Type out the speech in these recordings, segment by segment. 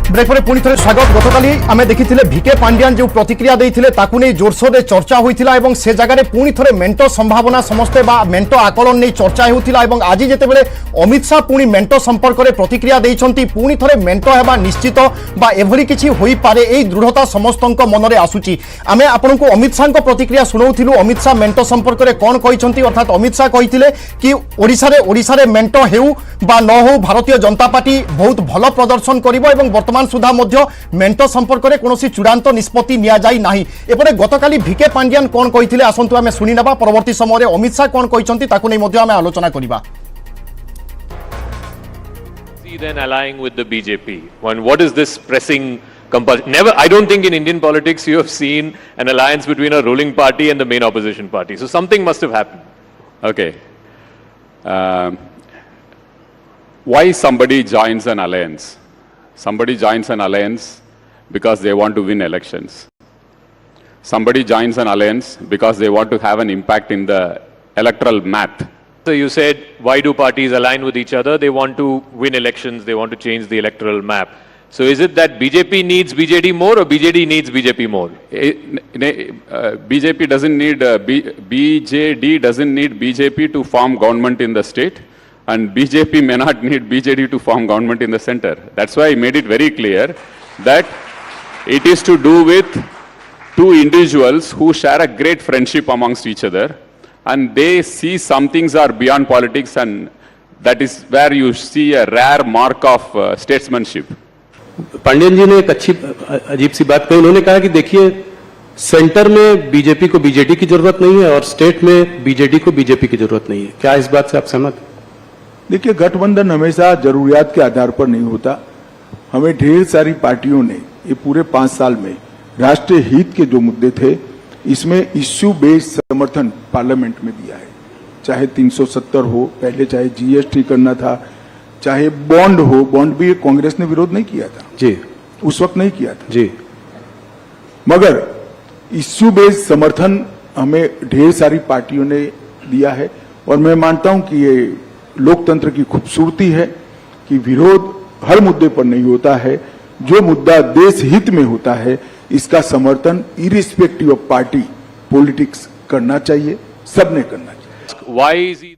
Break पर पुणी थे स्वागत। गतकाली आम देखी भिके पांडियान जो प्रतिक्रिया देते ताकू नहीं जोरसोर से चर्चा होता से जगह पुणी थे मेंट संभावना समस्ते मेंट आकलन नहीं चर्चा होता। आज जितेबाला अमित शाह पुणी मेंट संपर्क में प्रतिक्रिया देते पुणी थे मेंट होगा निश्चित एभली किसी हो पारे यही दृढ़ता समस्त मन में आसूची। आम आपन को अमित शाह प्रतिक्रिया शुणाऊलु। अमित शाह मेंट संपर्क में कौन कहते अर्थात अमित शाह कहते कि ओडिशा रे मेंट हेउ बा न हो भारतीय जनता पार्टी बहुत भल प्रदर्शन करिबो एवं वर्तमान सुधा मध्य मेंट संपर्क में कौन चूड़ांत निष्पत्ति निया जाई नाही। एपरे गतकाली भिके पांडियान कौन कहते आसंतु आमे सुनि नबा। परवर्ती समय रे अमित शाह कौन कहते ताकू नै मध्य आमे आलोचना करिबा। Then allying with the BJP. What is this pressing compulsion? Never, I don't think in Indian politics you have seen an alliance between a ruling party and the main opposition party. So something must have happened. Okay. Why somebody joins an alliance? Somebody joins an alliance because they want to win elections. Somebody joins an alliance because they want to have an impact in the electoral math. So you said, why do parties align with each other? They want to win elections, they want to change the electoral map. So is it that BJP needs BJD more or BJD needs BJP more? BJP doesn't need, BJD doesn't need BJP to form government in the state, and BJP may not need BJD to form government in the center. That's why I made it very clear that it is to do with two individuals who share a great friendship amongst each other, and they see some things are beyond politics, and that is where you see a rare mark of statesmanship. Pandian जी ने एक अच्छी अजीब सी बात कही। उन्होंने कहा कि देखिए, सेंटर में बीजेपी को बीजेडी की जरूरत नहीं है और स्टेट में बीजेडी को बीजेपी की जरूरत नहीं है। क्या इस बात से आप सहमत? देखिए, गठबंधन हमेशा जरूरियात के आधार पर नहीं होता। हमें ढेर सारी पार्टियों ने ये पूरे 5 साल में राष्ट्रीय हित के जो मुद्दे थे इसमें इश्यू बेस्ड समर्थन पार्लियामेंट में दिया है। चाहे 370 हो, पहले चाहे जीएसटी करना था, चाहे बॉन्ड हो। बॉन्ड भी कांग्रेस ने विरोध नहीं किया था जी, उस वक्त नहीं किया था जी, मगर इश्यू बेस्ड समर्थन हमें ढेर सारी पार्टियों ने दिया है। और मैं मानता हूं कि ये लोकतंत्र की खूबसूरती है कि विरोध हर मुद्दे पर नहीं होता है। जो मुद्दा देश हित में होता है इसका समर्थन इरिस्पेक्टिव ऑफ पार्टी पॉलिटिक्स करना चाहिए, सबने करना चाहिए। Why is he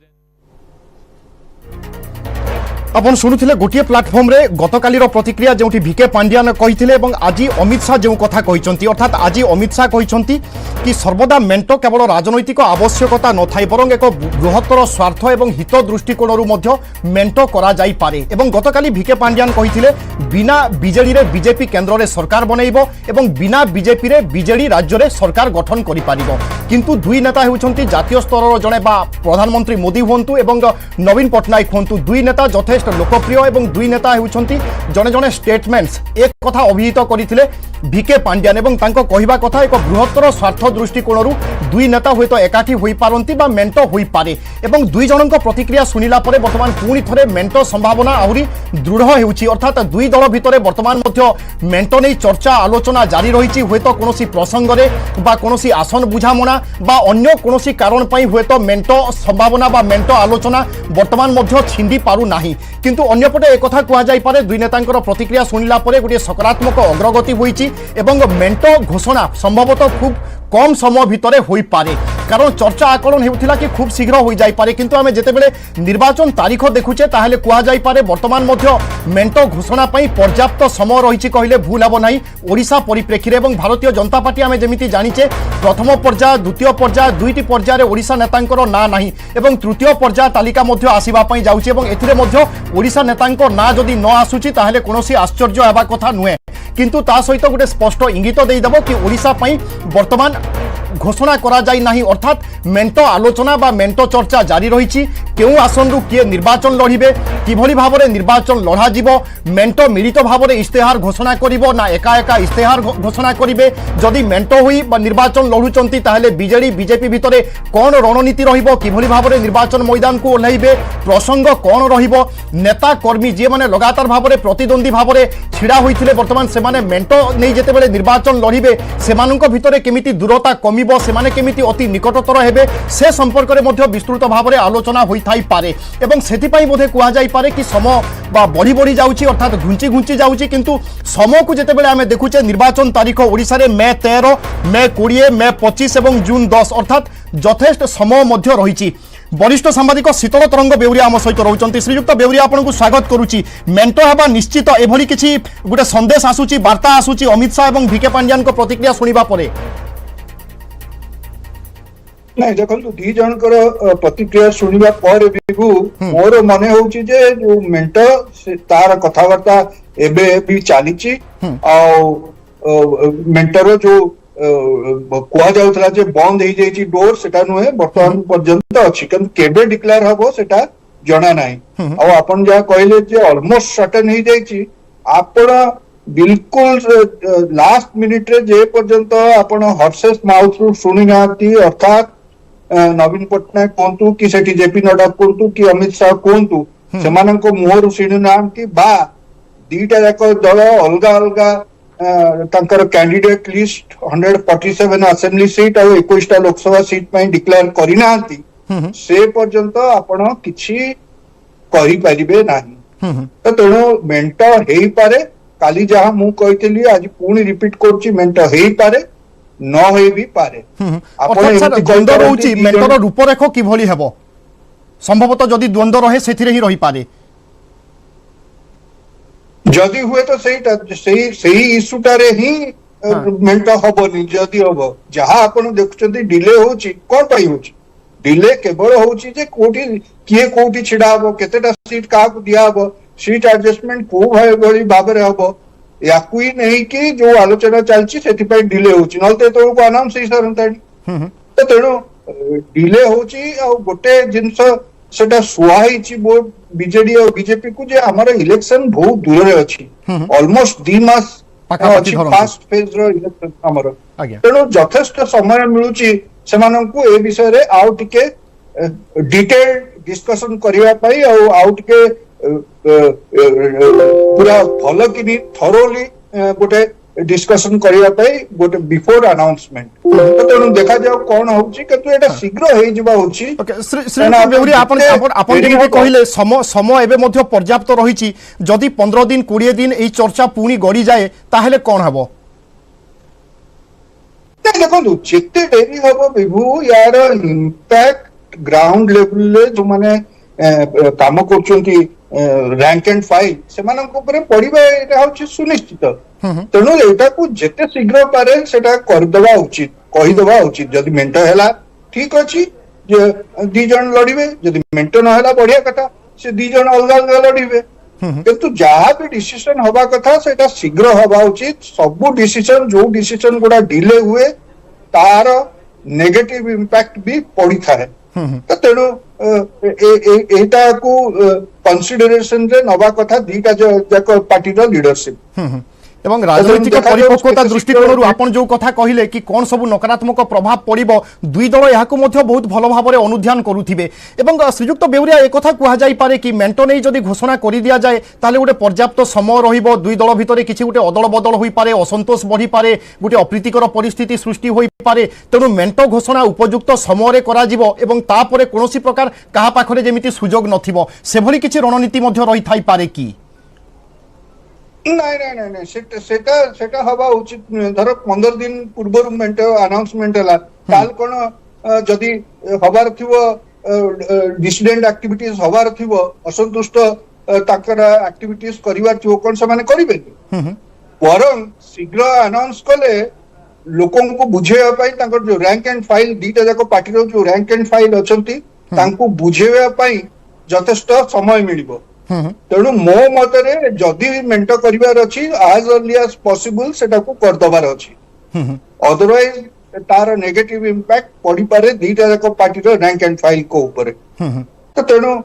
अपन शुणुले गोटे प्लाटफर्म रे गतकाली प्रतिक्रिया जो भिके पांडियान कहते आज अमित शाह जो कथा कहते अर्थात आज अमित शाह कहते कि सर्वदा मेंट केवल राजनैतिक आवश्यकता न थाई बरं एक बृहत्तर स्वार्थ और हित दृष्टिकोण मेंट करा जाई पारे। एवं गतकाली भिके पांडियान कहते बिना बीजेडी रे बीजेपी केन्द्र रे सरकार बनइबो एवं बिना बीजेपी रे बीजेडी राज्य रे सरकार गठन करि पारिबो। किंतु दुई नेता होउछंती जातीय स्तर जड़े प्रधानमंत्री मोदी हुंतु एवं नवीन पट्टनायक हुंतु। दुई नेता यथेष्ट लोकप्रिय एवं दुई नेता होउछंती जने जने स्टेटमेंट्स एक कथा अभिहित करथिले भिके पांडियान एवं तांको कहिबा कथा एक बृहत्तर स्वार्थ दृष्टिकोण दुई नेता हुए तो एकाठी होई पारंती बा मेंट होई पारे। एवं दुई जनक प्रतिक्रिया सुनिला परे वर्तमान पुणी थरे मेंट संभावना आहुरी दृढ़ हेउची। अर्थात दुई दल भितरे वर्तमान मध्य मेंट नै चर्चा आलोचना जारी रहिछि। हुए तो कोनोसी प्रसंग रे बा कोनोसी आसन बुझामणा बा अन्य कोनोसी कारण पई हुए तो मेंट संभावना बा मेंट आलोचना वर्तमान मध्य छिंदी पारु नाही। किंतु अन्यपटे एक कथा कुआ जाई पारे दुई नेतांकर प्रतिक्रिया सुनिला परे गोटे सकारात्मक अग्रगति होईछि एवं मेंट घोषणा संभवतः खूब कम समय भितर होई पारे। कारण चर्चा आकलन हेउथिला कि खूब शीघ्र होई जाई पारे। किंतु आमे जेतेबेले निर्वाचन तारीख देखुचे ताहले कुआ जाई पारे वर्तमान मध्य मेंट घोषणा पई पर्याप्त समय रहिछि कहिले भूल हबो नाही। ओडिशा परिप्रेक्षी एवं भारतीय जनता पार्टी आमे जेमिति जानिचे प्रथम पर्याय द्वितीय पर्याय दुईटी पर्याय ओडिशा नेतांकर ना नाही एवं तृतीय पर्याय तालिका मध्य आसीबा पई जाउछि एवं एथिरे मध्य ओडिशा नेतांकर ना जदि न आसुछि ताहले कोनोसी आश्चर्य हेबा कथा नुहे। किंतु ता सहित गोटे स्पष्ट इंगित देदेव कि ओडिशा पई वर्तमान घोषणा करा जाई नाही। अर्थात मेंट आलोचना बा मेंट चर्चा जारी रही। केउ आसन रु किए निर्वाचन लड़िबे, किभली भाबरे निर्वाचन लड़ा जीवो, मेंट मिलित भाबरे इस्तेहार घोषणा करिवो ना एका एका इस्तेहार घोषणा करिवे। जदि मेंट होई बा निर्वाचन लड़ुचंती ताहले बीजेडी बीजेपी भितरे कोन रणनीति रहिबो, किभली भाबरे निर्वाचन मैदान को ओल्हाइबे, प्रसंग कोन रहिबो, नेता कर्मी जे माने लगातार भाबरे प्रतिद्वंदी भाबरे छिड़ा होइथिले वर्तमान से सेमाने मेंट नहीं जेते बेले निर्वाचन लड़िबे सेमानक भितरे केमिति दूरता कमिबो सेमाने केमिति अति निकटतर हेबे से संपर्क रे मध्य विस्तृत भाव में आलोचना होई थाई पारे एवं सेति पई बोधे कुआ जाई पारे कि समय बा बढ़ी बढ़ी जाउची अर्थात घुंची घुंची जाउची किंतु समय को जेते बेले आमे देखुचे निर्वाचन तारीख ओडिसा रे मे 13 मे 20 मे 25 एवं जून 10 अर्थात यथेष्ट समय मध्य रहिची वरिष्ठ सांबादिक शीतल तरंग बेउरिया आम सहित रोचंती श्रीयुक्त बेउरिया आपनको स्वागत करुची मेंट हेबा निश्चित एभली किछि गोटे संदेश आसुची वार्ता आसुची अमित शाह एवं भिके पांड्यान को प्रतिक्रिया सुनिबा परे नहीं देखो दी जनकर प्रतिक्रिया शुणा पर भी मोर मन होची जे जो मेंट तार कथबार्ता एबे भी चली मेंटर जो कुआ जाउतला जे बंद हो जाइए डोर सेटा नुहे बर्तमान पर्यंत अच्छी केबे डिक्लेयर हबो सेटा जणा नाही आ आपण जा कहले जे ऑलमोस्ट सर्टेन हो जाइए आपण बिल्कुल लास्ट मिनिट रे जे पर्यंत आपण हॉर्सेस माउथ रु सुनी नाती अर्थात नवीन पट्टनायक कहतु कि सेठी जेपी नड्डा कहतु कि अमित शाह कहतु से मुहर शुणी ना बा दीटा जाक दल अलग अलग कैंडिडेट लिस्ट 147 असेंबली सीट और 21 लोकसभा सीट डिक्लेयर करना से पर्यंत आपण किछि करि परिबे नाही तो तेणु मेंट हेई पारे काली जहां मु कहितली आज पुणी रिपीट करछि मेंट हेई पारे न होई भी पारे द्वंद्व रहुची मेंटर रूपरेख किभली हेबो संभवतः जदि द्वंद्व रहे सेथिरे ही रही पारे जदि हुए तो सही इश्यूटारे ही मेंट हबनी जदि हब जहां आपण देखुछंती डिले होची कोन पई होची डिले केवल होची जे कोठी किए कोठी छिडा हबो केतेटा सीट काहा को दिया हबो सीट एडजस्टमेंट को भली भाबरे हबो याकू ही नहीं कि जो आलोचना चलची सेथिपई डिले होची नलते तो को अनाउंस ही सरंतानी तो तेणु डिले होची आ गोटे जिंस सेटा सुहाईची बोर्ड बीजेडी और बीजेपी को जे हमारा इलेक्शन बहुत दूर रे अछि ऑलमोस्ट 2 मास अछि फास्ट फेज रो इलेक्शन हमर तेणु यथेष्ट समय मिलुची सेमानंकु ए विषय रे आउ टिके डिटेल डिस्कशन करिया पई आउ टिके पूरा भल कि थरोली गोटे डिस्कशन करिया पई गोटे बिफोर अनाउंसमेंट तो तेणु देखा जाओ कौन होची किंतु एटा शीघ्र हेई जिबा होची श्री बेउरी आपण जेमि कहिले समय एबे मध्य पर्याप्त रहिची जदि 15 दिन 20 दिन एई चर्चा पूणी गड़ी जाए ताहेले कोन हबो देखो जेते डेरी हबो विभू यार इंपैक्ट ग्राउंड लेवल ले जो माने काम करचंती रैंक एंड फाइल से पड़ा सुनिश्चित तेणु एटा को जेते शीघ्र पारे सेटा करदवा उचित कहीदवा उचित जदि मेंट हैला ठीक अछि जे दी जन लड़िबे जदि मेंट न हैला बढ़िया कथा से दी जन अलग अलग लड़िबे किंतु जहाँ भी डिसीजन हवा कथा सेटा शीघ्र हवा उचित सब डिसीजन जो डिसीजन गुड़ा डिले हुए तार नेगेटिव इंपैक्ट भी पड़ी थाए तो तेणु एटा को कंसीडरेशन रे नवा कथा दीटा जाक पार्टी रो लीडरशिप एवं राजनीतिक परिपक्वता दृष्टिकोण आपण जो कथा कहिले कि कौन सब नकारात्मक प्रभाव पड़िबो दुई दल याकू मध्य बहुत भल भाव में अनुध्यान करुथिबे एवं श्रीयुक्त बेउरिया एक कथा कुहा जाई पारे कि मेंट नै जदि घोषणा करि दिया जाए ताले गोटे पर्याप्त समय रहिबो दुई दल भितरे किछि गोटे अदल बदल होई पारे असंतोष बढ़ी पारे गोटे अप्रीतिकर परिस्थिति सृष्टि होई पारे तेणु मेंट घोषणा उपयुक्त समय रे करा जिवो एवं तापरे कोनोसी प्रकार कहा पाखरे जेमिति सुजोग नथिबो सेभली किछि रणनीति मध्य रही थाई पारे कि नहीं सेटा हवा उचित धर 15 दिन पूर्व मेंट अनाउंसमेंट हला काल कोन जदि हबार थिवो डिसिडेंट एक्टिविटीज हबार थिवो असंतुष्ट ताकर एक्टिविटीज करिवार थिवो कोन से माने करिबे वरं शीघ्र अनाउंस कले लोकन को बुझेवा पई ताकर जो रैंक एंड फाइल दीटा जाको पार्टी रो जो रैंक एंड फाइल अछंती तांको बुझेवा पई यथेष्ट समय मिलिबो तेणु मो मतरे जदि मेंट करिवार अछि एज अर्ली एज पॉसिबल सेटा को कर दबार अछि अदरवाइज तार नेगेटिव इंपैक्ट पड़ी पारे दीटा जाको पार्टी रो रैंक एंड फाइल को ऊपर तो तेणु